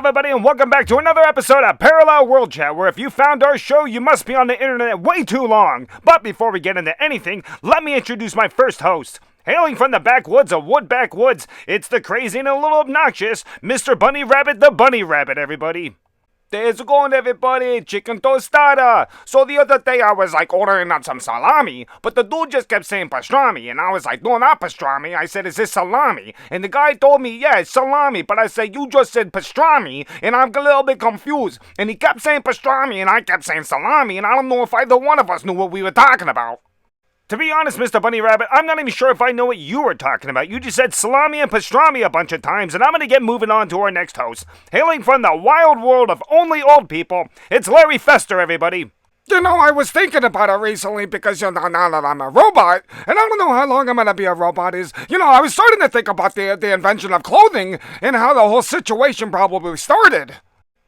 everybody, and welcome back to another episode of Parallel World Chat, where if you found our show, you must be on the internet way too long. But before we get into anything, let me introduce my first host. Hailing from the backwoods of Woodback Woods, it's the crazy and a little obnoxious Mr. Bunny Rabbit, the Bunny Rabbit, everybody. There's going, everybody, chicken tostada. So the other day I was like ordering on some salami, but the dude just kept saying pastrami, and I was like, no, not pastrami. I said, is this salami? And the guy told me, yeah, it's salami, but I said, you just said pastrami, and I'm a little bit confused. And he kept saying pastrami, and I kept saying salami, and I don't know if either one of us knew what we were talking about. To be honest, Mr. Bunny Rabbit, I'm not even sure if I know what you were talking about. You just said salami and pastrami a bunch of times, and I'm going to get moving on to our next host. Hailing from the wild world of only old people, it's Larry Fester, everybody. You know, I was thinking about it recently because, now that I'm a robot, and I don't know how long I'm going to be a robot I was starting to think about the invention of clothing and how the whole situation probably started.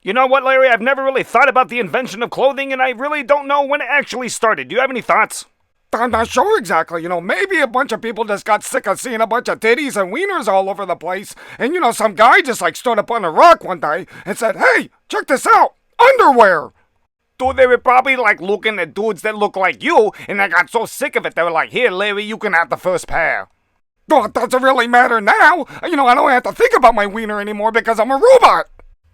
You know what, Larry? I've never really thought about the invention of clothing, and I really don't know when it actually started. Do you have any thoughts? I'm not sure exactly, maybe a bunch of people just got sick of seeing a bunch of titties and wieners all over the place, and some guy just stood up on a rock one day and said, hey, check this out, underwear! Dude, they were probably looking at dudes that look like you, and they got so sick of it, they were like, here, Larry, you can have the first pair. Well, it doesn't really matter now, I don't have to think about my wiener anymore because I'm a robot!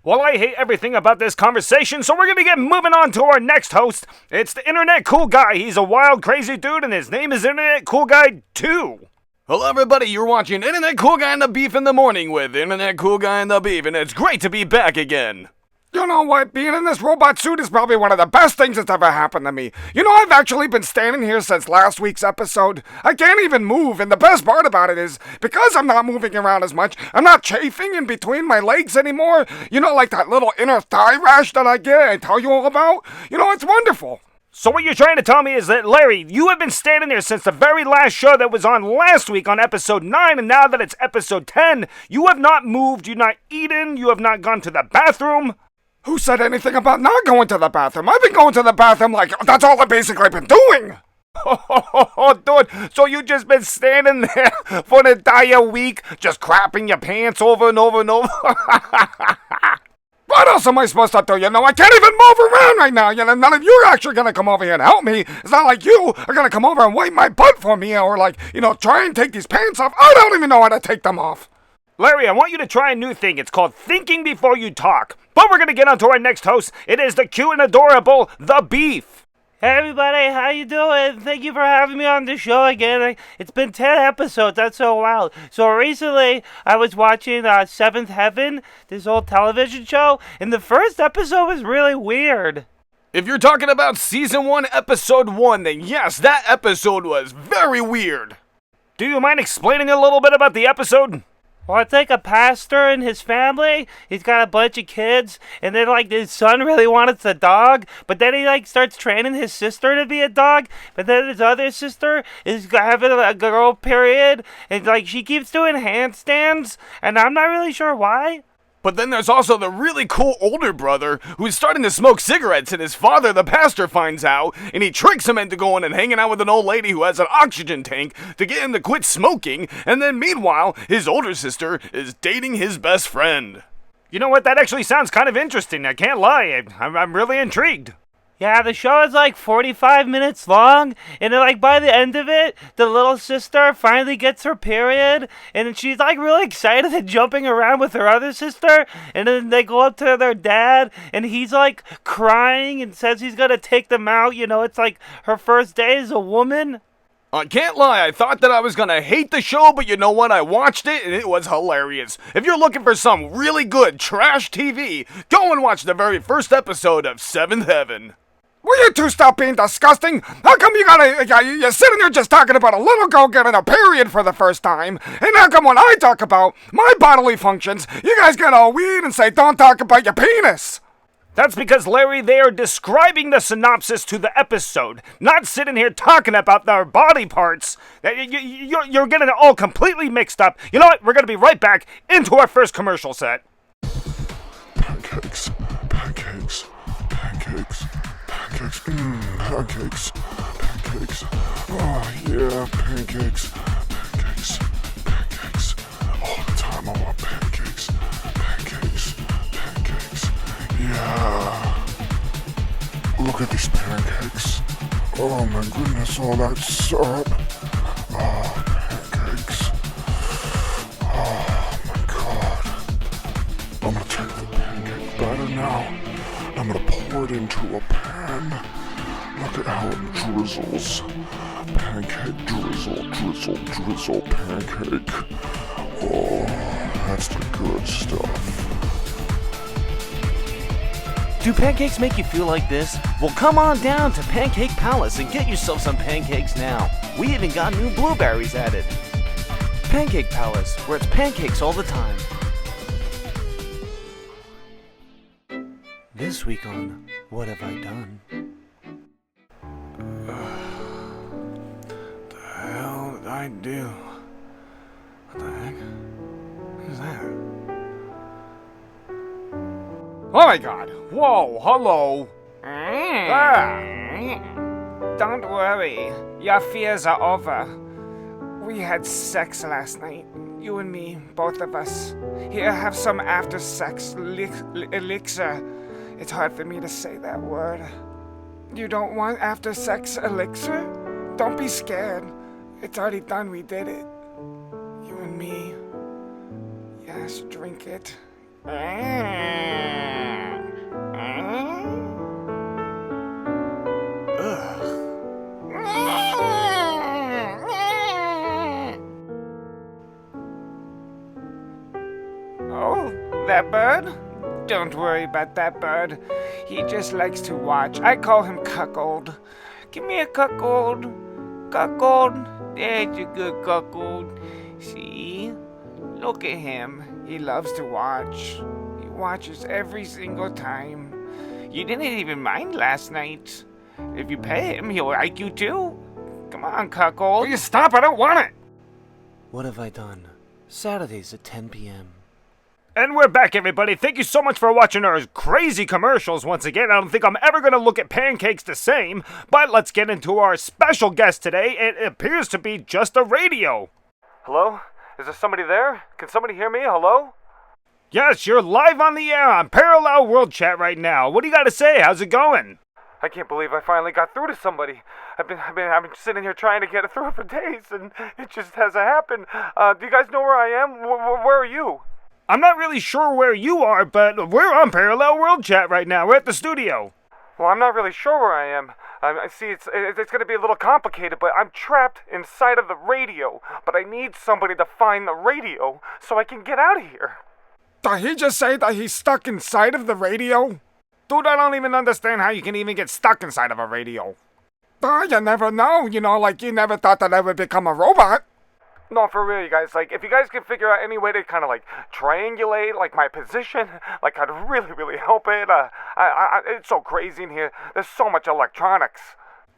Well, I hate everything about this conversation, so we're gonna get moving on to our next host. It's the Internet Cool Guy. He's a wild, crazy dude, and his name is Internet Cool Guy 2. Hello, everybody. You're watching Internet Cool Guy and the Beef in the Morning with Internet Cool Guy and the Beef, and it's great to be back again. You know what? Being in this robot suit is probably one of the best things that's ever happened to me. I've actually been standing here since last week's episode. I can't even move, and the best part about it is, because I'm not moving around as much, I'm not chafing in between my legs anymore. Like that little inner thigh rash that I get, I tell you all about. It's wonderful. So what you're trying to tell me is that, Larry, you have been standing there since the very last show that was on last week on episode 9, and now that it's episode 10, you have not moved, you've not eaten, you have not gone to the bathroom. Who said anything about not going to the bathroom? I've been going to the bathroom that's all I've basically been doing. Oh, dude, so you just been standing there for an entire week, just crapping your pants over and over and over? What else am I supposed to do? I can't even move around right now. None of you are actually going to come over here and help me. It's not like you are going to come over and wipe my butt for me or try and take these pants off. I don't even know how to take them off. Larry, I want you to try a new thing. It's called thinking before you talk. But we're going to get on to our next host. It is the cute and adorable The Beef. Hey everybody, how you doing? Thank you for having me on the show again. It's been 10 episodes, that's so wild. So recently, I was watching Seventh Heaven, this old television show, and the first episode was really weird. If you're talking about Season 1, Episode 1, then yes, that episode was very weird. Do you mind explaining a little bit about the episode? Well, it's like a pastor and his family. He's got a bunch of kids, and then his son really wanted a dog, but then he starts training his sister to be a dog, but then his other sister is having a girl period, and she keeps doing handstands, and I'm not really sure why. But then there's also the really cool older brother who's starting to smoke cigarettes, and his father, the pastor, finds out, and he tricks him into going and hanging out with an old lady who has an oxygen tank to get him to quit smoking, and then meanwhile, his older sister is dating his best friend. You know what? That actually sounds kind of interesting. I can't lie. I'm really intrigued. Yeah, the show is 45 minutes long, and then by the end of it, the little sister finally gets her period, and she's really excited and jumping around with her other sister, and then they go up to their dad, and he's crying and says he's gonna take them out. It's her first day as a woman. I can't lie, I thought that I was gonna hate the show, but you know what? I watched it and it was hilarious. If you're looking for some really good trash TV, go and watch the very first episode of Seventh Heaven. Will you two stop being disgusting? How come you're sitting there just talking about a little girl getting a period for the first time? And how come when I talk about my bodily functions, you guys get all weird and say, don't talk about your penis? That's because, Larry, they are describing the synopsis to the episode, not sitting here talking about their body parts. You're getting it all completely mixed up. You know what? We're going to be right back into our first commercial set. Pancakes, pancakes, pancakes, pancakes, pancakes, pancakes. Oh, yeah, pancakes, pancakes, pancakes. All the time I want pancakes, pancakes, pancakes. Yeah. Look at these pancakes. Oh my goodness, all that syrup. Oh, pancakes. Oh my god. I'm gonna take the pancake batter now. I'm gonna pour it into a pan. Look at how it drizzles. Pancake drizzle, drizzle, drizzle, pancake. Oh, that's the good stuff. Do pancakes make you feel like this? Well, come on down to Pancake Palace and get yourself some pancakes now. We even got new blueberries added. Pancake Palace, where it's pancakes all the time. This week on What Have I Done? The hell did I do? What the heck? Who's that? Oh my god. Whoa, hello. Don't worry. Your fears are over. We had sex last night. You and me, both of us. Here, have some after sex elixir. It's hard for me to say that word. You don't want after sex elixir? Don't be scared. It's already done. We did it. You and me. Yes, drink it. Oh, that bird? Don't worry about that bird. He just likes to watch. I call him cuckold. Give me a cuckold. Cuckold. There's a good cuckold. See? Look at him. He loves to watch. He watches every single time. You didn't even mind last night. If you pay him, he'll like you too. Come on, cuckold. Will you stop? I don't want it. What Have I Done? Saturdays at 10 p.m. And we're back, everybody. Thank you so much for watching our crazy commercials once again. I don't think I'm ever going to look at pancakes the same, but let's get into our special guest today. It appears to be just a radio. Hello? Is there somebody there? Can somebody hear me? Hello? Yes, you're live on the air on Parallel World Chat right now. What do you got to say? How's it going? I can't believe I finally got through to somebody. I've been sitting here trying to get it through for days, and it just hasn't happened. Do you guys know where I am? Where are you? I'm not really sure where you are, but we're on Parallel World Chat right now. We're at the studio. Well, I'm not really sure where I am. I see it's going to be a little complicated, but I'm trapped inside of the radio. But I need somebody to find the radio so I can get out of here. Did he just say that he's stuck inside of the radio? Dude, I don't even understand how you can even get stuck inside of a radio. You never know. You know, like you never thought that I would become a robot. No, for real, you guys. Like, if you guys can figure out any way to kind of like triangulate like my position, like I'd really, really help it. It's so crazy in here. There's so much electronics.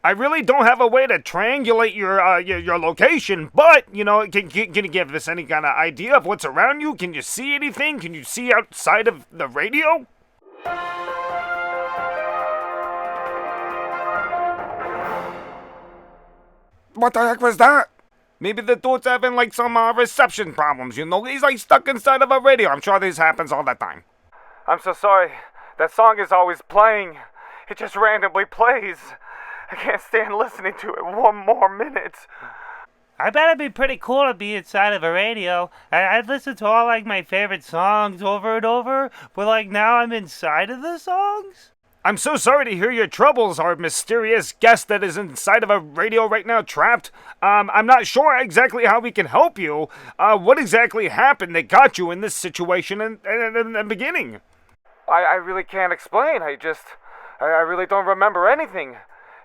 I really don't have a way to triangulate your location, but, you know, can you give us any kind of idea of what's around you? Can you see anything? Can you see outside of the radio? What the heck was that? Maybe the dude's having, like, some reception problems, you know? He's, like, stuck inside of a radio. I'm sure this happens all the time. I'm so sorry. That song is always playing. It just randomly plays. I can't stand listening to it one more minute. I bet it'd be pretty cool to be inside of a radio. I'd listen to all, like, my favorite songs over and over, but, like, now I'm inside of the songs? I'm so sorry to hear your troubles, our mysterious guest that is inside of a radio right now trapped. I'm not sure exactly how we can help you. What exactly happened that got you in this situation in the beginning? I really can't explain. I really don't remember anything.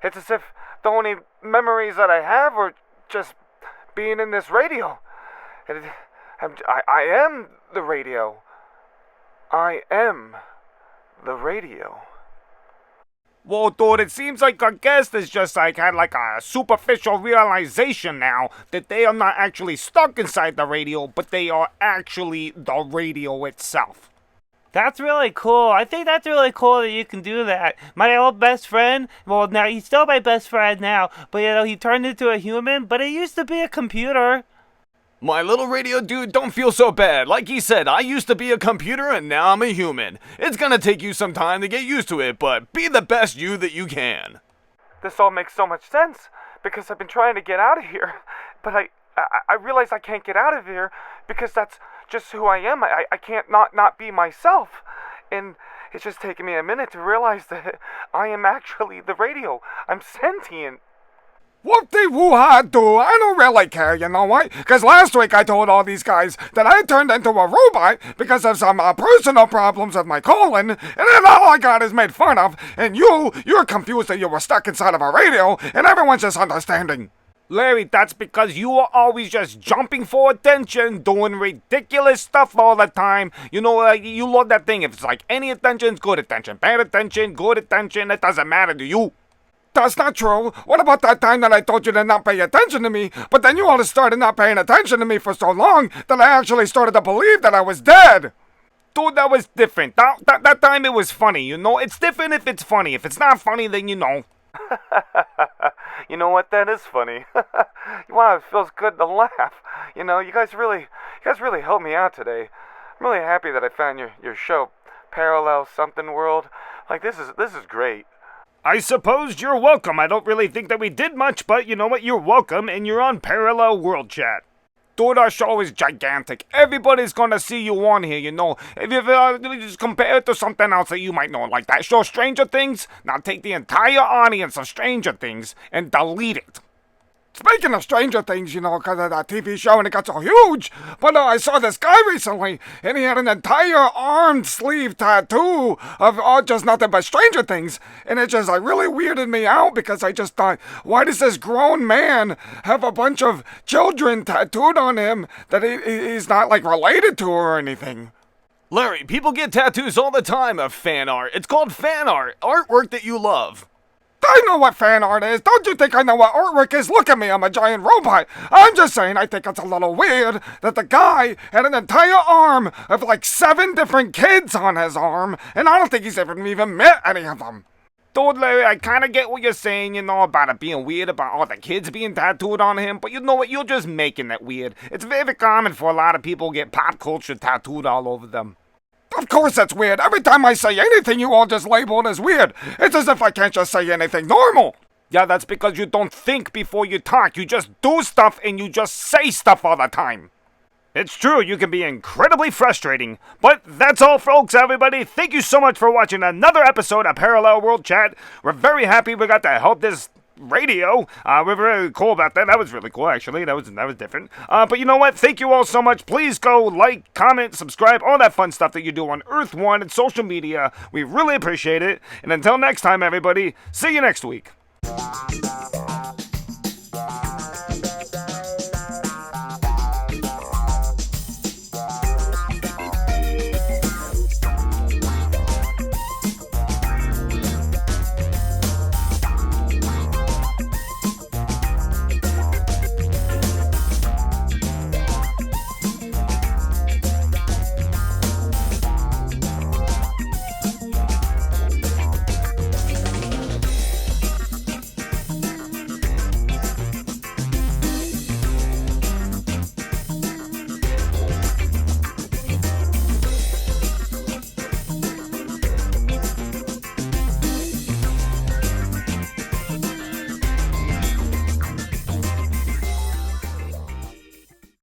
It's as if the only memories that I have are just being in this radio. I am the radio. I am the radio. Well, dude, it seems like our guest is just like had like a superficial realization now that they are not actually stuck inside the radio, but they are actually the radio itself. That's really cool. I think that's really cool that you can do that. My old best friend, well, now he's still my best friend now, but you know, he turned into a human, but he used to be a computer. My little radio dude, don't feel so bad. Like he said, I used to be a computer and now I'm a human. It's gonna take you some time to get used to it, but be the best you that you can. This all makes so much sense, because I've been trying to get out of here, but I realize I can't get out of here, because that's just who I am. I can't not be myself, and it's just taken me a minute to realize that I am actually the radio. I'm sentient. Whoop-de-woo-ha-do, I don't really care, you know why? Because last week I told all these guys that I turned into a robot because of some personal problems with my colon, and then all I got is made fun of, and you're confused that you were stuck inside of a radio, and everyone's just understanding. Larry, that's because you are always just jumping for attention, doing ridiculous stuff all the time. You know, you love that thing. If it's like any attention, good attention. Bad attention, good attention. It doesn't matter to you. That's not true. What about that time that I told you to not pay attention to me, but then you all started not paying attention to me for so long that I actually started to believe that I was dead? Dude, that was different. That time it was funny, you know? It's different if it's funny. If it's not funny, then you know. You know what? That is funny. Wow, it feels good to laugh. You know, you guys really helped me out today. I'm really happy that I found your show, Parallel Something World. Like, this is great. I suppose you're welcome. I don't really think that we did much, but you know what? You're welcome, and you're on Parallel World Chat. Dude, our show is gigantic. Everybody's gonna see you on here, you know. If you just compare it to something else that you might know, like that show Stranger Things, now take the entire audience of Stranger Things and delete it. Speaking of Stranger Things, you know, because of that TV show and it got so huge, but I saw this guy recently, and he had an entire arm sleeve tattoo of just nothing but Stranger Things, and it just really weirded me out because I just thought, why does this grown man have a bunch of children tattooed on him that he's not related to or anything? Larry, people get tattoos all the time of fan art. It's called fan art, artwork that you love. I know what fan art is. Don't you think I know what artwork is? Look at me, I'm a giant robot. I'm just saying I think it's a little weird that the guy had an entire arm of 7 different kids on his arm, and I don't think he's ever even met any of them. Dude, Larry, I kind of get what you're saying, you know, about it being weird, about all the kids being tattooed on him, but you know what, you're just making it weird. It's very common for a lot of people to get pop culture tattooed all over them. Of course that's weird. Every time I say anything, you all just label it as weird. It's as if I can't just say anything normal. Yeah, that's because you don't think before you talk. You just do stuff and you just say stuff all the time. It's true, you can be incredibly frustrating. But that's all, folks, everybody. Thank you so much for watching another episode of Parallel World Chat. We're very happy we got to help this radio. We're very cool about that. That was really cool, actually. That was different. But you know what? Thank you all so much. Please go like, comment, subscribe, all that fun stuff that you do on Earth One and social media. We really appreciate it. And until next time, everybody, see you next week.